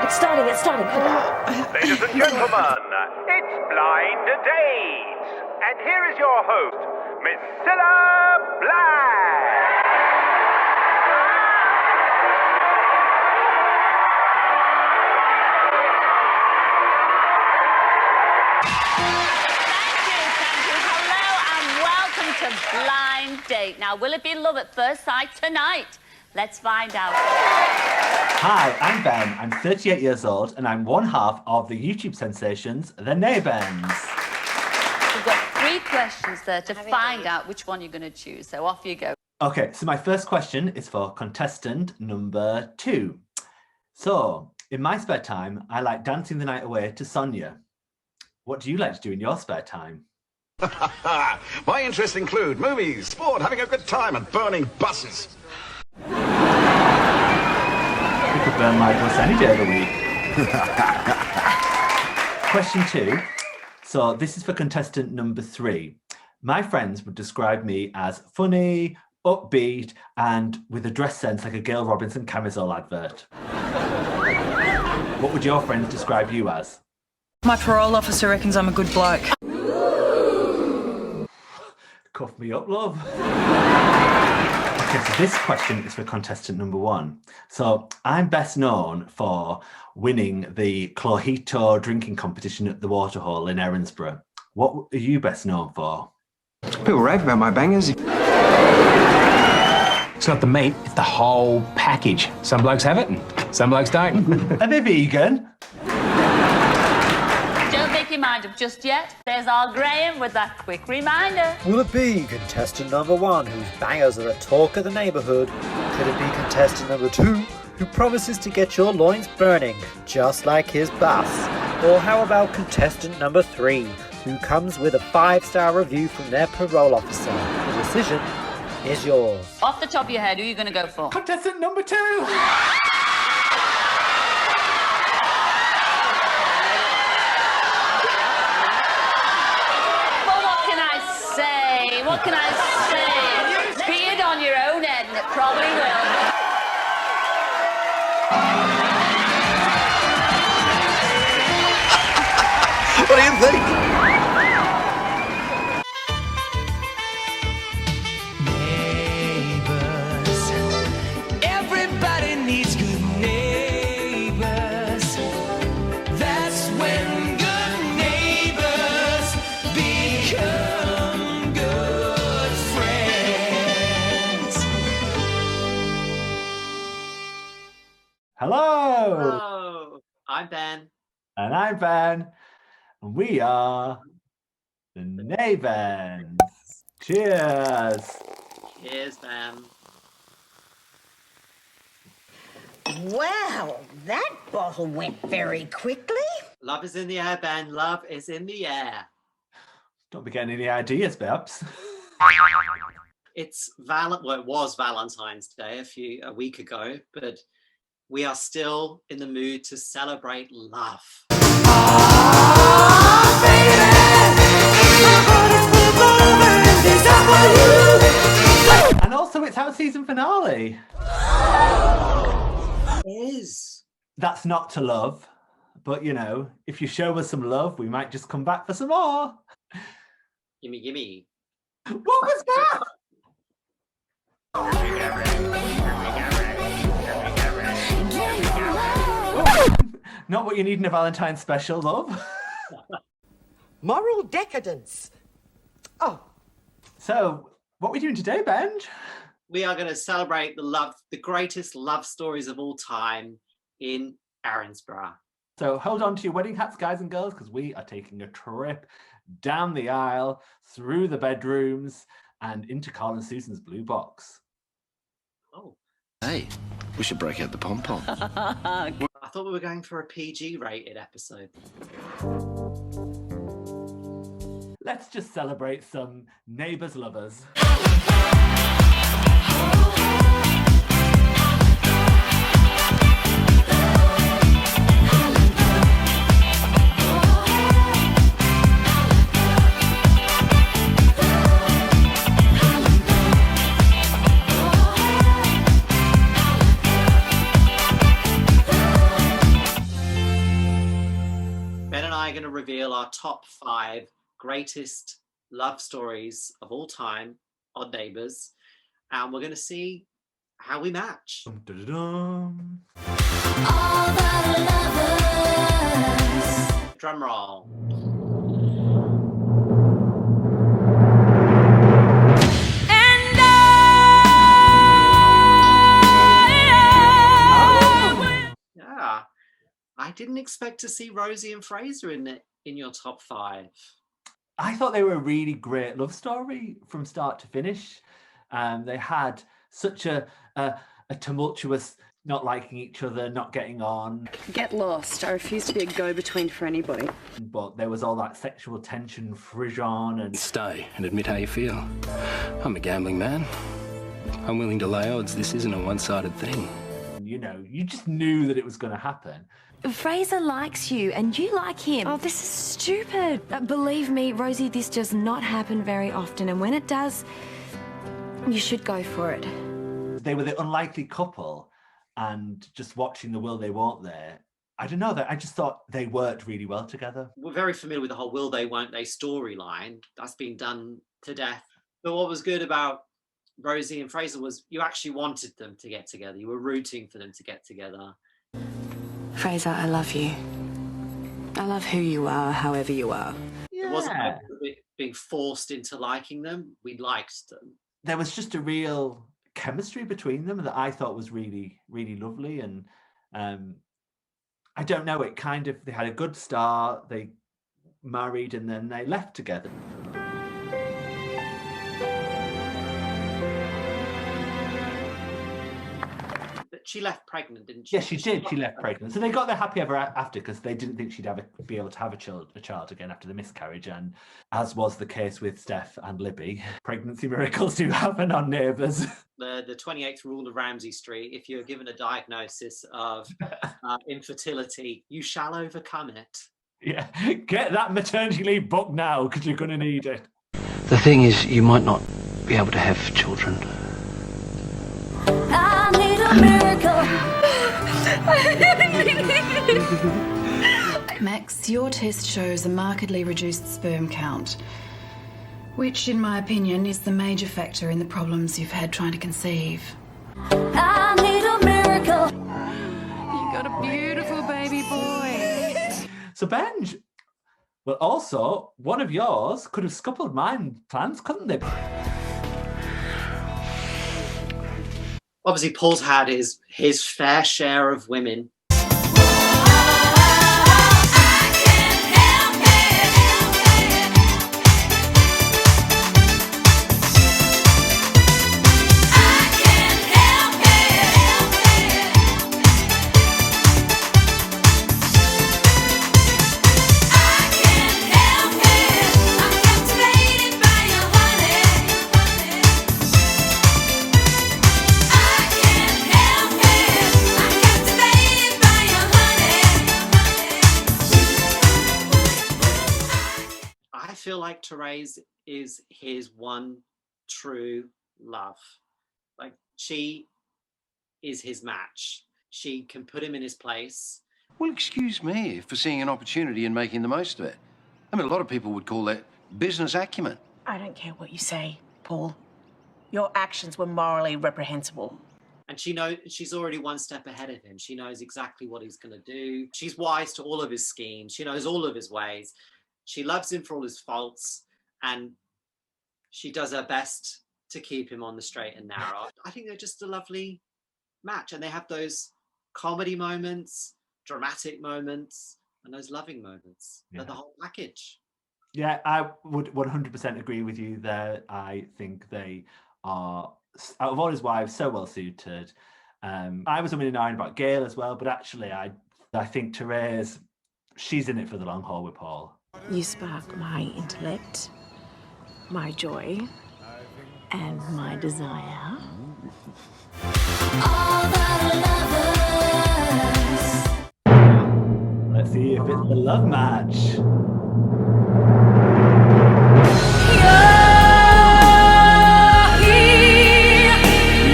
It's starting. Ladies and gentlemen, it's Blind Dates. And here is your host, Miss Cilla Black. Thank you. Hello and welcome to Blind Date. Now, will it be love at first sight tonight? Let's find out. Hi, I'm Ben. I'm 38 years old and I'm one half of the YouTube sensations, The Neighbours. We've got 3 questions there to find out which one you're going to choose. So off you go. Okay, so my first question is for contestant number 2. So, in my spare time, I like dancing the night away to Sonia. What do you like to do in your spare time? My interests include movies, sport, having a good time, and burning buses. We could burn my bus any day of the week. Question 2. So this is for contestant number 3. My friends would describe me as funny, upbeat, and with a dress sense like a Gail Robinson camisole advert. What would your friends describe you as? My parole officer reckons I'm a good bloke. Cuff me up, love. Okay, so this question is for contestant number 1. So I'm best known for winning the Clojito drinking competition at the Waterhole in Erinsborough. What are you best known for? People rave about my bangers. It's not the meat, it's the whole package. Some blokes have it and some blokes don't. Are they vegan? Don't make your mind up just yet. There's our Graham with that quick reminder. Will it be contestant number 1, whose bangers are the talk of the neighbourhood? Could it be contestant number 2, who promises to get your loins burning, just like his boss? Or how about contestant number 3, who comes with a 5-star review from their parole officer? The decision is yours. Off the top of your head, who are you going to go for? Contestant number 2! What can I say? Be it on your own head, and it probably will. What do you think? Neighbors. Everybody needs good neighbors. That's when good neighbors become good friends. Hello! Hello, I'm Ben. And I'm Ben. And we are the Neighbours. Cheers! Cheers, Ben. Wow, that bottle went very quickly. Love is in the air, Ben. Love is in the air. Don't be getting any ideas, Babs. It was Valentine's Day a week ago, but we are still in the mood to celebrate love. And also, it's our season finale. It is. That's not to love, but you know, if you show us some love, we might just come back for some more. Gimme. What was that? Not what you need in a Valentine's special, love. Moral decadence. Oh. So, what are we doing today, Benj? We are going to celebrate the greatest love stories of all time in Erinsborough. So hold on to your wedding hats, guys and girls, because we are taking a trip down the aisle, through the bedrooms, and into Carl and Susan's blue box. Oh. Hey, we should break out the pom-pom. I thought we were going for a PG-rated episode. Let's just celebrate some neighbours lovers. I are going to reveal our top 5 greatest love stories of all time on Neighbours, and we're going to see how we match. Dum-dum-dum. Drum roll. Yeah, I didn't expect to see Rosie and Fraser in your top 5. I thought they were a really great love story from start to finish. They had such a tumultuous not liking each other, not getting on. Get lost. I refuse to be a go-between for anybody. But there was all that sexual tension, frisson, and... Stay and admit how you feel. I'm a gambling man. I'm willing to lay odds this isn't a one-sided thing. You know, you just knew that it was going to happen. Fraser likes you and you like him. Oh, this is stupid. Believe me, Rosie, this does not happen very often, and when it does, you should go for it. They were the unlikely couple, and just watching The Will They Won't They, I don't know, I just thought they worked really well together. We're very familiar with the whole will they won't they storyline. That's been done to death. But what was good about Rosie and Fraser was you actually wanted them to get together. You were rooting for them to get together. Fraser, I love you. I love who you are, however you are. It wasn't like being forced into liking them. We liked them. There was just a real chemistry between them that I thought was really, really lovely. And I don't know, it kind of, they had a good start, they married, and then they left together. She left pregnant, didn't she? Yes, she did. She left pregnant. So they got their happy ever after because they didn't think she'd be able to have a child again after the miscarriage. And as was the case with Steph and Libby, pregnancy miracles do happen on Neighbours. The 28th rule of Ramsay Street, if you're given a diagnosis of infertility, you shall overcome it. Yeah, get that maternity leave booked now because you're going to need it. The thing is, you might not be able to have children. I need a miracle. Max, your test shows a markedly reduced sperm count, which, in my opinion, is the major factor in the problems you've had trying to conceive. I need a miracle. You got a beautiful baby boy. So Benj, well, also, one of yours could have scuppered my plans, couldn't they? Obviously, Paul's had his fair share of women. I feel like Therese is his one true love. Like, she is his match. She can put him in his place. Well, excuse me for seeing an opportunity and making the most of it. I mean, a lot of people would call that business acumen. I don't care what you say, Paul. Your actions were morally reprehensible. And she knows she's already one step ahead of him. She knows exactly what he's going to do. She's wise to all of his schemes. She knows all of his ways. She loves him for all his faults, and she does her best to keep him on the straight and narrow. I think they're just a lovely match, and they have those comedy moments, dramatic moments, and those loving moments. Yeah. They're the whole package. Yeah, I would 100% agree with you there. I think they are, out of all his wives, so well suited. I was in iron about Gail as well, but actually I think Therese, she's in it for the long haul with Paul. You spark my intellect, my joy, and my desire. Let's see if it's the love match.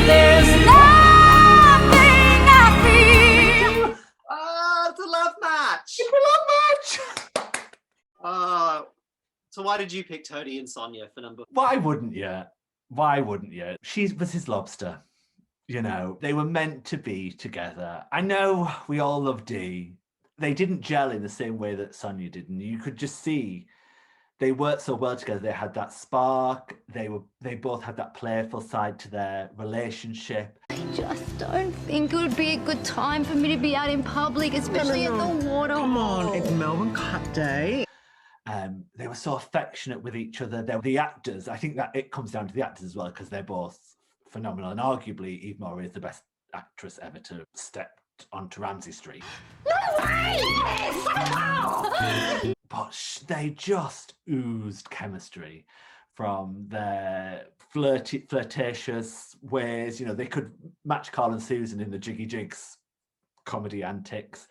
There's nothing I feel. Oh, it's a love match. It's a love match. So why did you pick Toadie and Sonia for number? Why wouldn't you? Why wouldn't you? She was his lobster. You know, they were meant to be together. I know we all love Dee. They didn't gel in the same way that Sonia did, and you could just see they worked so well together. They had that spark. They both had that playful side to their relationship. I just don't think it would be a good time for me to be out in public, especially at the water. Come on, it's Melbourne Cup Day. They were so affectionate with each other. They were the actors. I think that it comes down to the actors as well, because they're both phenomenal. And arguably, Eve Mowry is the best actress ever to step onto Ramsay Street. No way! Yes! But they just oozed chemistry from their flirtatious ways. You know, they could match Carl and Susan in the Jiggy Jigs comedy antics.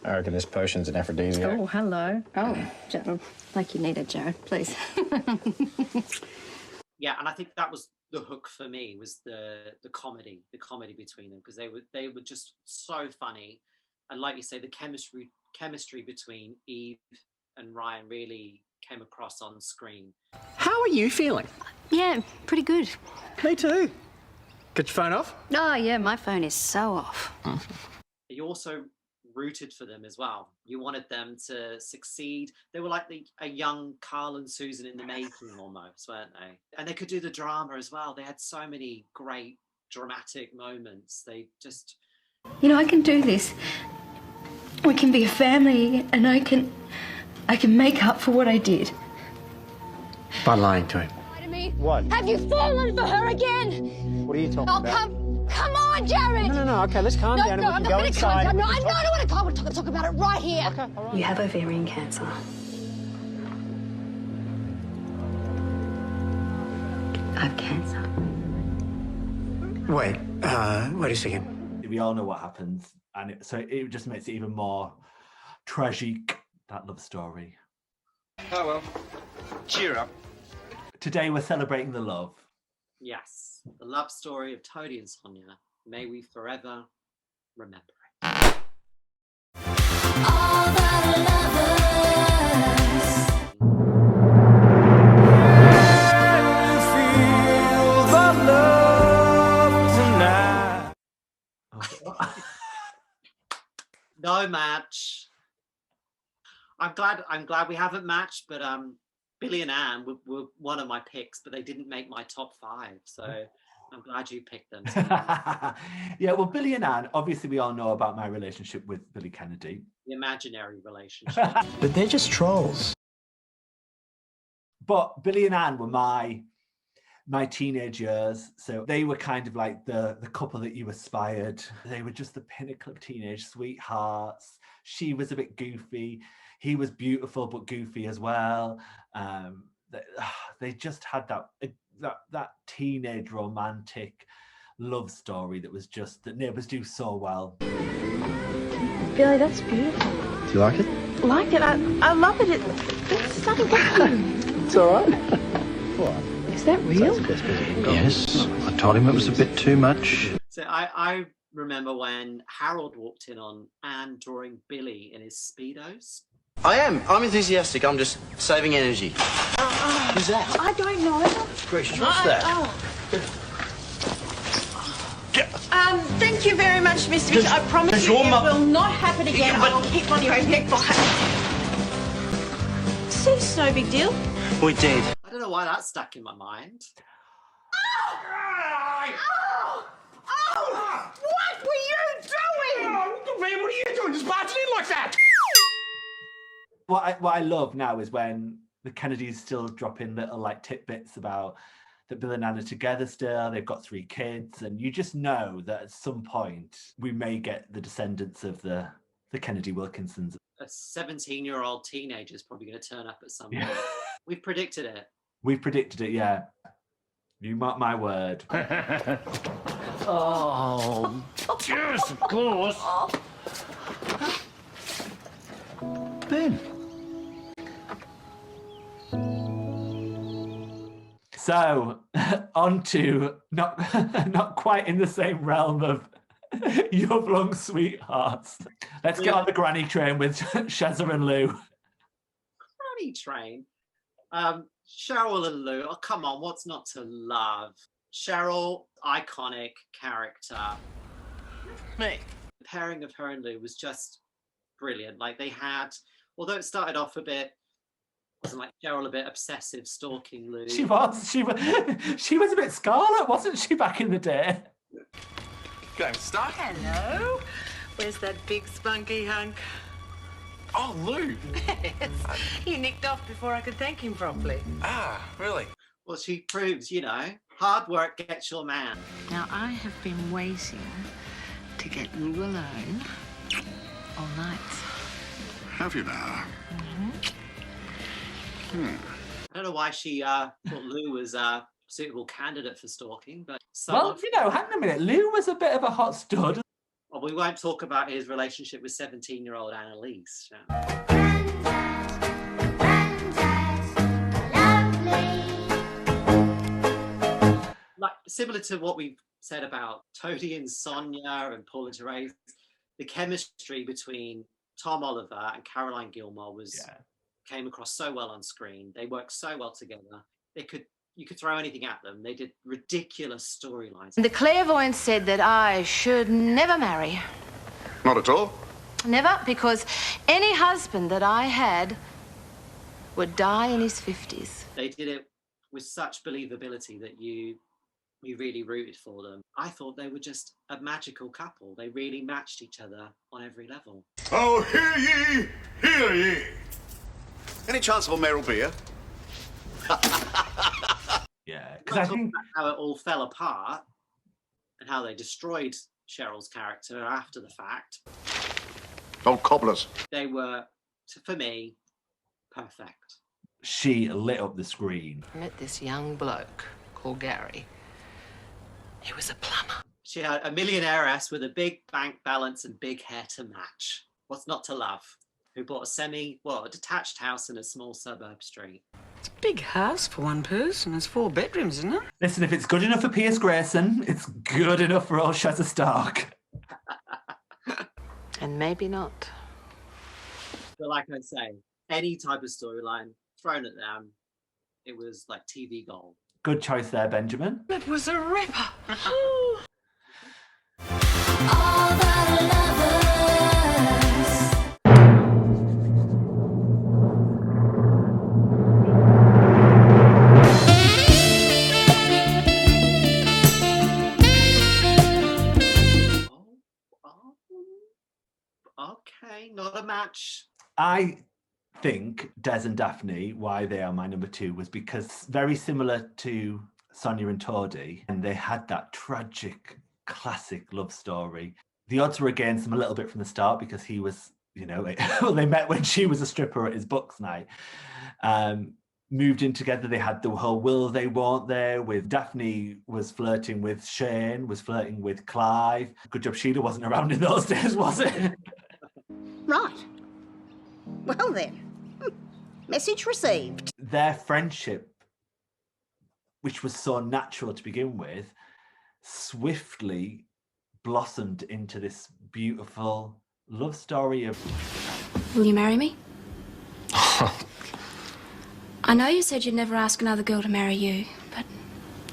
I reckon this potion's an aphrodisiac. Oh, hello. Oh, Jared, like you need it, Jared, please. Yeah, and I think that was the hook for me, was the comedy between them, because they were just so funny, and like you say, the chemistry between Eve and Ryan really came across on screen. How are you feeling? Yeah, pretty good. Me too. Get your phone off? Oh, yeah, my phone is so off. You also rooted for them as well. You wanted them to succeed. They were like a young Carl and Susan in the making almost, weren't they? And they could do the drama as well. They had so many great dramatic moments. They just... You know, I can do this. We can be a family, and I can make up for what I did. By lying to him. What? Have you fallen for her again? What are you talking Oh, about? come on, Jared! No, okay, let's calm down and we can go inside. No, I don't want to talk. I want to talk about it right here. Okay, all right. You have ovarian cancer. I have cancer. Wait a second. We all know what happens, and so it just makes it even more tragic, that love story. Oh well, cheer up. Today we're celebrating the love. Yes, the love story of Toadie and Sonia. May we forever remember it. All the lovers. Feel the love tonight. No match. I'm glad we haven't matched, but Billy and Anne were one of my picks, but they didn't make my top 5. So I'm glad you picked them. Yeah, well, Billy and Anne, obviously we all know about my relationship with Billy Kennedy. The imaginary relationship. But they're just trolls. But Billy and Anne were my teenage years. So they were kind of like the couple that you aspired. They were just the pinnacle of teenage sweethearts. She was a bit goofy. He was beautiful but goofy as well. They just had that teenage romantic love story that neighbours do so well. Billy, that's beautiful. Do you like it? Like it? I love it. It's so good. It's all right. What? Is that real? Yes, I told him it was a bit too much. So I remember when Harold walked in on Anne drawing Billy in his Speedos. I'm enthusiastic. I'm just saving energy. Who's that? I don't know. Gracious, what's that? Thank you very much, Mr. Mitchell. I promise you it will not happen again. I will keep on your neck behind. See, it's no big deal. We did. I don't know why that stuck in my mind. What were you doing? Man, what are you doing? Just barging in like that? What I love now is when the Kennedys still drop in little like tidbits about that Bill and Anne are together still. They've got 3 kids, and you just know that at some point we may get the descendants of the Kennedy Wilkinsons. A 17-year-old teenager is probably going to turn up at some point. We've predicted it. We've predicted it, yeah. You mark my word. Oh, yes, of course. Ben. So, on to not quite in the same realm of Young Sweethearts. Let's get on the granny train with Shazza and Lou. Money Train. Cheryl and Lou, oh come on, what's not to love? Cheryl, iconic character. Me. The pairing of her and Lou was just brilliant. Like they had, although it started off a bit, wasn't like Cheryl a bit obsessive stalking Lou. She was a bit Scarlet, wasn't she, back in the day? Going stuck. Hello. Where's that big spunky hunk? Oh, Lou. You nicked off before I could thank him properly. Ah, really? Well, she proves, hard work gets your man. Now, I have been waiting to get you alone all night. Have you now? I don't know why she thought Lou was a suitable candidate for stalking, but Well, hang on a minute. Lou was a bit of a hot stud. Well, we won't talk about his relationship with 17-year-old Annalise. Like similar to what we've said about Toadie and Sonia and Paul and Therese, the chemistry between Tom Oliver and Caroline Gilmore came across so well on screen. They worked so well together. You could throw anything at them. They did ridiculous storylines. The clairvoyant said that I should never marry. Not at all. Never, because any husband that I had would die in his 50s. They did it with such believability that you really rooted for them. I thought they were just a magical couple. They really matched each other on every level. Oh, hear ye, hear ye. Any chance of a Merrill beer? Yeah, because I think how it all fell apart and how they destroyed Cheryl's character after the fact. Old cobblers. They were, for me, perfect. She lit up the screen. I met this young bloke called Gary. He was a plumber. She had a millionairess with a big bank balance and big hair to match. What's not to love? Who bought a detached house in a small suburb street. It's a big house for one person. It's 4 bedrooms, isn't it? Listen, if it's good enough for Pierce Grayson, it's good enough for old Shazza Stark. And maybe not. But like I say, any type of storyline thrown at them, it was like TV gold. Good choice there, Benjamin. It was a ripper. Okay, not a match. I think Des and Daphne, why they are my number 2, was because very similar to Sonia and Toadie, and they had that tragic, classic love story. The odds were against him a little bit from the start because he was, they met when she was a stripper at his books night. Moved in together. They had the whole will they, won't they, with Daphne was flirting with Shane, was flirting with Clive. Good job Sheila wasn't around in those days, was it? Right. Well then, message received. Their friendship, which was so natural to begin with, swiftly blossomed into this beautiful love story of... Will you marry me? I know you said you'd never ask another girl to marry you, but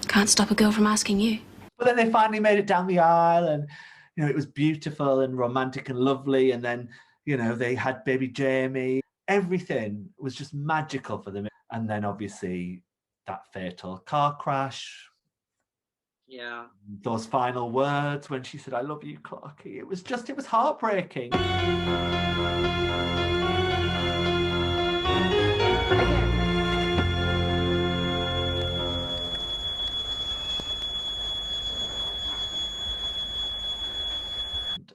can't stop a girl from asking you. But then they finally made it down the aisle and, it was beautiful and romantic and lovely. And then, they had baby Jamie. Everything was just magical for them. And then obviously that fatal car crash. Yeah. Those final words when she said, I love you, Clarky. It was heartbreaking.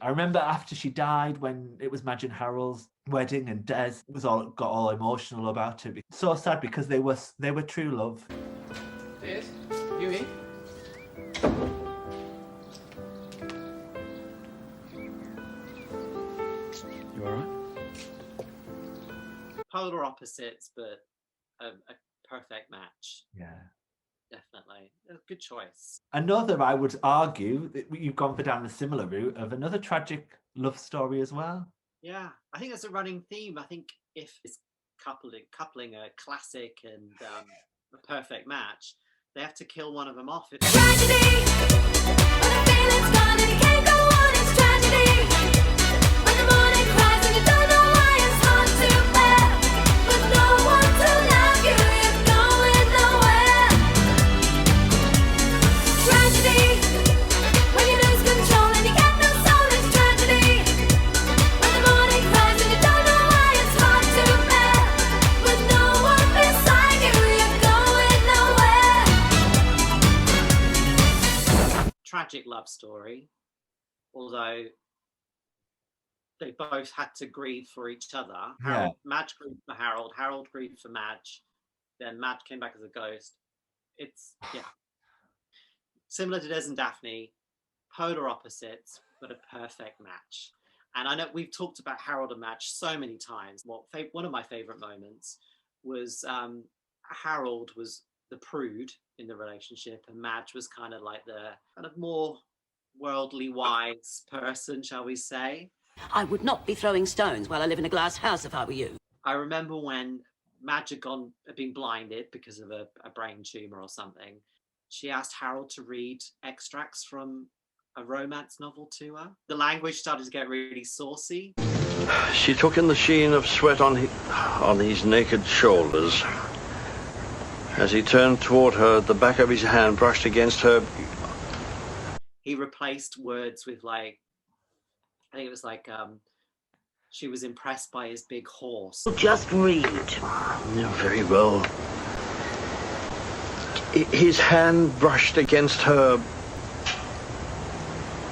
I remember after she died, when it was Madge and Harold's wedding, and Des got all emotional about it. So sad because they were true love. Des, you here? You all right? Polar opposites, but a perfect match. Yeah. Definitely. A good choice. Another, I would argue, that you've gone for down a similar route of another tragic love story as well. Yeah, I think that's a running theme. I think if it's coupling a classic and a perfect match, they have to kill one of them off. Tragic love story, although they both had to grieve for each other. Yeah. Madge grieved for Harold, Harold grieved for Madge, then Madge came back as a ghost. It's, yeah. Similar to Des and Daphne, polar opposites, but a perfect match. And I know we've talked about Harold and Madge so many times. One of my favourite moments was Harold was the prude in the relationship, and Madge was kind of like the kind of more worldly wise person, shall we say. I would not be throwing stones while I live in a glass house if I were you. I remember when Madge had been blinded because of a brain tumour or something. She asked Harold to read extracts from a romance novel to her. The language started to get really saucy. She took in the sheen of sweat on his naked shoulders. As he turned toward her, the back of his hand brushed against her. He replaced words with like, I think it was like, she was impressed by his big horse. Just read. Yeah, very well. His hand brushed against her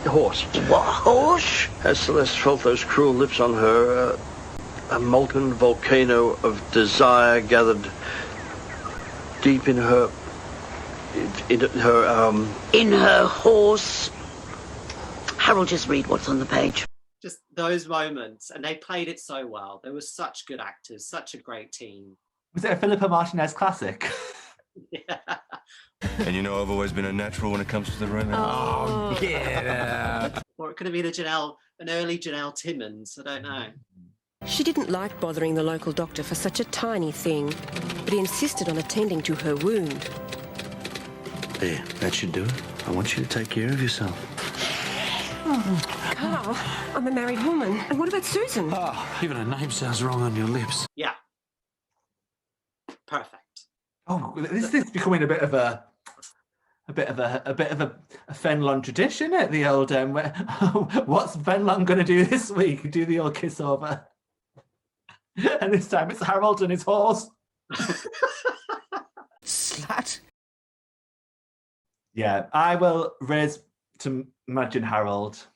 horse. What horse? As Celeste felt those cruel lips on her, a molten volcano of desire gathered deep in her horse. Harold, just read what's on the page. Just those moments, and they played it so well. They were such good actors, such a great team. Was it a Philippa Martinez classic? Yeah. And you know I've always been a natural when it comes to the romance. Oh, yeah. Or it could have been an early Janelle Timmons. I don't know. She didn't like bothering the local doctor for such a tiny thing, but he insisted on attending to her wound. There, that should do it. I want you to take care of yourself. Carl, I'm a married woman. And what about Susan? Oh, even her name sounds wrong on your lips. Yeah. Perfect. Oh, this is becoming a bit of a Fenlon tradition at the old what's Fenlon going to do this week? Do the old kiss over. And this time it's Harold and his horse. Slut. Yeah, I will raise to Imagine Harold.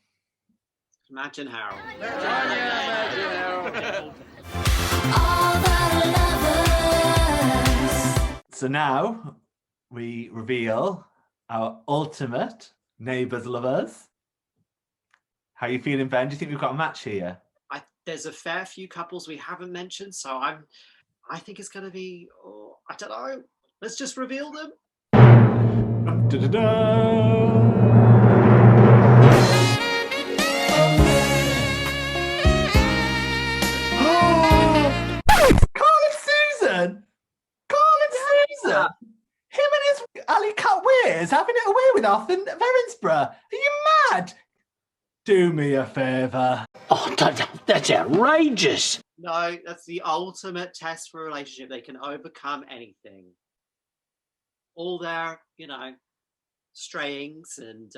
Imagine Harold. So now we reveal our ultimate neighbours lovers. How are you feeling, Ben? Do you think we've got a match here? There's a fair few couples we haven't mentioned, so I think it's going to be, I don't know. Let's just reveal them. Carl and Susan! Him and his alley cat Weirs having it away with Arthur Verinsborough. Are you mad? Do me a favour. Oh, that's outrageous. No, that's the ultimate test for a relationship. They can overcome anything. All their, strayings and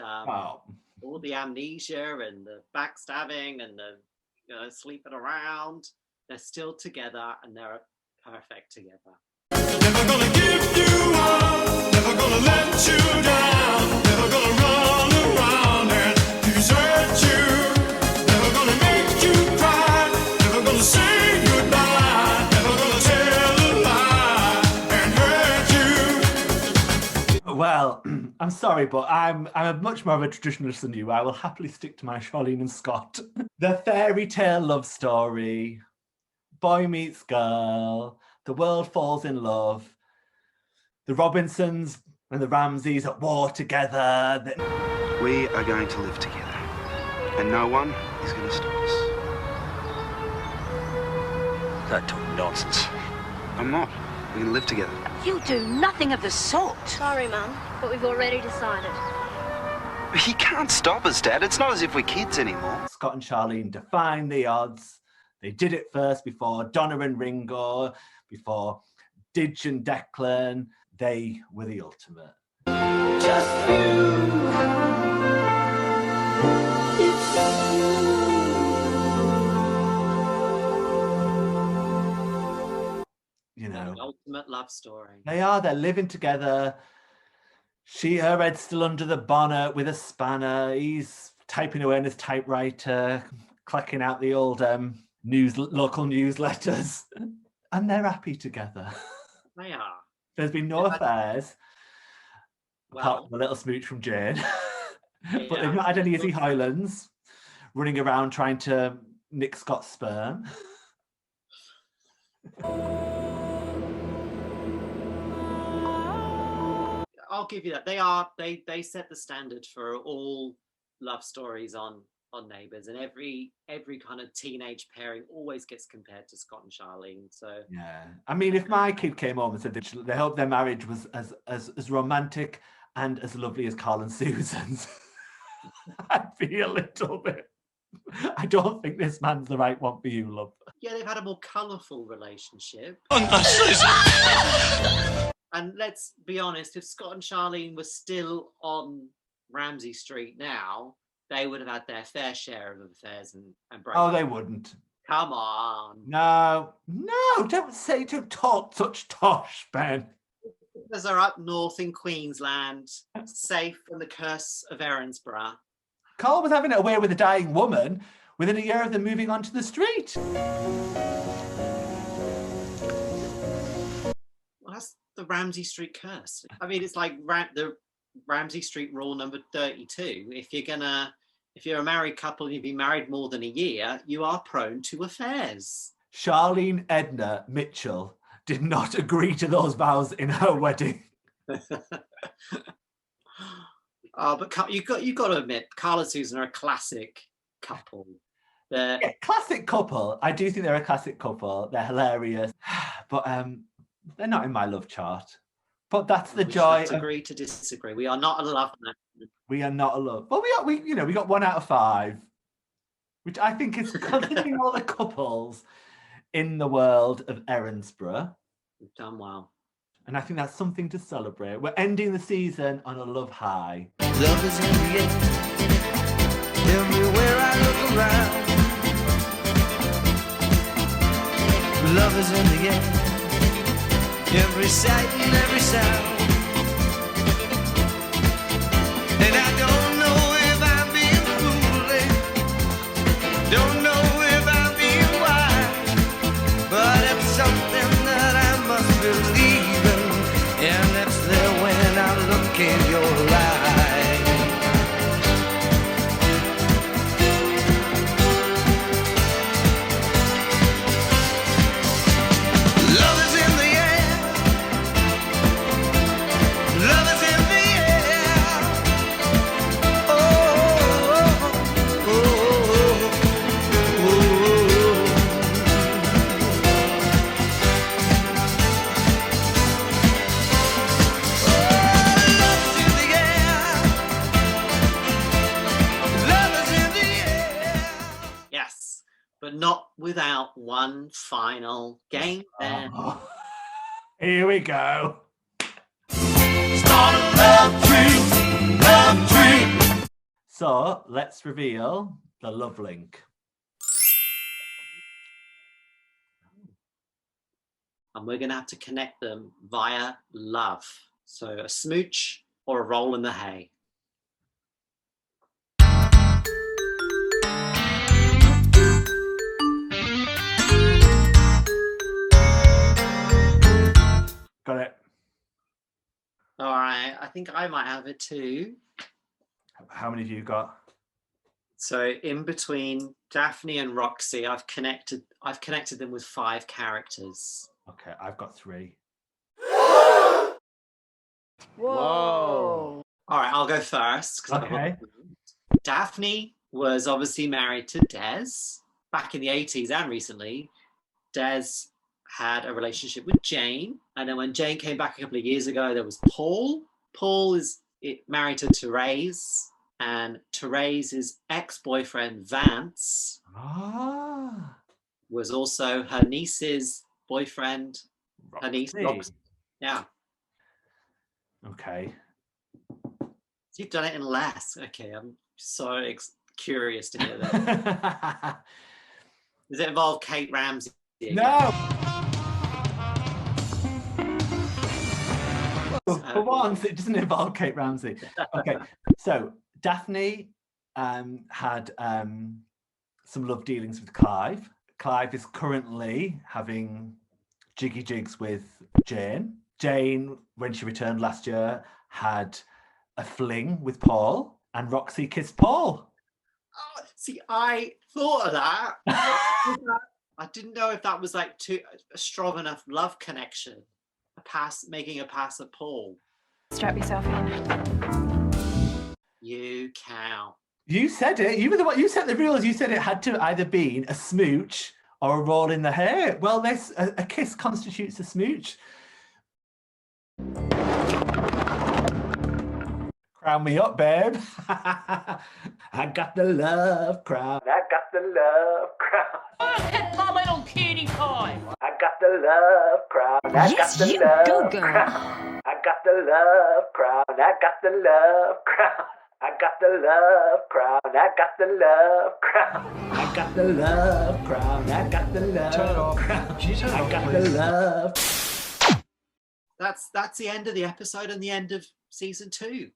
all the amnesia and the backstabbing and the sleeping around. They're still together and they're perfect together. Never gonna give you up, never gonna let you down, never gonna run around and desert you, never gonna make you cry, never gonna say goodbye, never gonna tell a lie and hurt you. Well, I'm sorry, but I'm much more of a traditionalist than you. I will happily stick to my Charlene and Scott. The fairy tale love story. Boy meets girl. The world falls in love. The Robinsons and the Ramseys at war together. We are going to live together, and no one is going to stop us. That talk nonsense. I'm not. We can live together. You do nothing of the sort. Sorry, Mum, but we've already decided. He can't stop us, Dad. It's not as if we're kids anymore. Scott and Charlene define the odds. They did it first before Donna and Ringo, before Didge and Declan. They were the ultimate. Just You know, The ultimate love story. they're living together. Her head's still under the bonnet with a spanner. He's typing away on his typewriter, clacking out the old local newsletters. And they're happy together. They are. There's been no affairs, apart Well, from a little smooch from Jane. But yeah. they've not had any Izzy Highlands running around trying to nick Scott's sperm. I'll give you that. They set the standard for all love stories on Neighbours, and every kind of teenage pairing always gets compared to Scott and Charlene. So Yeah. I mean, if my kid came home and said that they hoped their marriage was as romantic and as lovely as Carl and Susan's, I'd be a little bit. I don't think this man's the right one for you, love. yeah, they've had a more colourful relationship. And let's be honest, if Scott and Charlene were still on Ramsay Street now, they would have had their fair share of affairs and breakups. Oh, they wouldn't. Come on. No, don't talk such tosh, Ben. Because they're up north in Queensland, safe from the curse of Erinsborough. Carl was having it away with a dying woman within a year of them moving onto the street. Well, that's the Ramsay Street curse. I mean, it's like the Ramsay Street rule number 32. If you're a married couple and you've been married more than a year, you are prone to affairs. Charlene Edna Mitchell did not agree to those vows in her wedding. Oh, but you've got to admit, Carl and Susan are a classic couple. Yeah, classic couple. I do think they're a classic couple. They're hilarious, but they're not in my love chart. But that's the joy. Agree to disagree. We are not a love match. We are not a love. Well, we got 1 out of 5, which I think is considering all the couples in the world of Erinsborough. We've done well. And I think that's something to celebrate. We're ending the season on a love high. Love is in the air. Everywhere I look around. Love is in the air. Every sight and every sound. And I don't know if I'm being foolish. Don't know if I'm being wise. But it's something that I must believe in. And it's there when I look in your eyes. Love is in the air. Love is in the air. Oh, oh, oh, oh, oh. Yes, but not without one final game then. Here we go. Start a love tree, love tree. So let's reveal the love link. And we're going to have to connect them via love. So a smooch or a roll in the hay. Got it. All right, I think I might have it too. How many have you got? So in between Daphne and Roxy, I've connected them with 5 characters. Okay, I've got 3. Whoa. All right, I'll go first. 'Cause Okay. Daphne was obviously married to Des back in the 80s and recently. Des had a relationship with Jane. And then when Jane came back a couple of years ago, there was Paul. Paul is married to Therese, and Therese's ex-boyfriend, Vance, was also her niece's boyfriend. Roxy. Her niece, Roxy. Yeah. Okay. So you've done it in less. Okay, I'm so curious to hear that. Does it involve Kate Ramsey again? No! For once, it doesn't involve Kate Ramsey. Okay, so Daphne had some love dealings with Clive. Clive is currently having jiggy jigs with Jane. Jane, when she returned last year, had a fling with Paul, and Roxy kissed Paul. Oh, see, I thought of that. I didn't know if that was like a strong enough love connection. Making a pass at Paul. Strap yourself in. You count. You said it. You were the one. You set the rules. You said it had to either be a smooch or a roll in the hair. Well, a kiss constitutes a smooch. Crown me up, babe. I got the love crown. I got the love crown. Look at my little cutie pie. I got the love crown. I got the love crown. I got the love crown. I got the love crown. I got the love crown. I got the love crown. I got the love crown. I got the love crown. I got the love. That's the end of the episode and the end of season 2.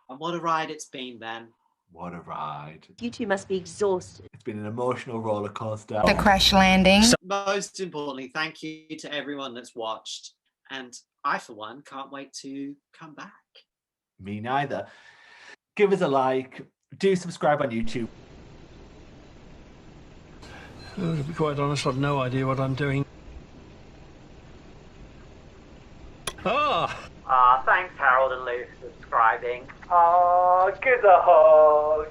And what a ride it's been, Ben. What a ride. You two must be exhausted. It's been an emotional roller coaster. The crash landing. Most importantly, thank you to everyone that's watched. And I, for one, can't wait to come back. Me neither. Give us a like. Do subscribe on YouTube. To be quite honest, I've no idea what I'm doing. Thanks, Harold and Lou, for subscribing. Give a hug.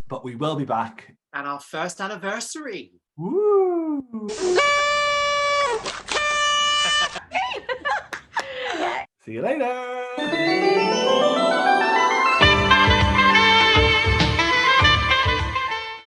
But we will be back. And our first anniversary. Woo!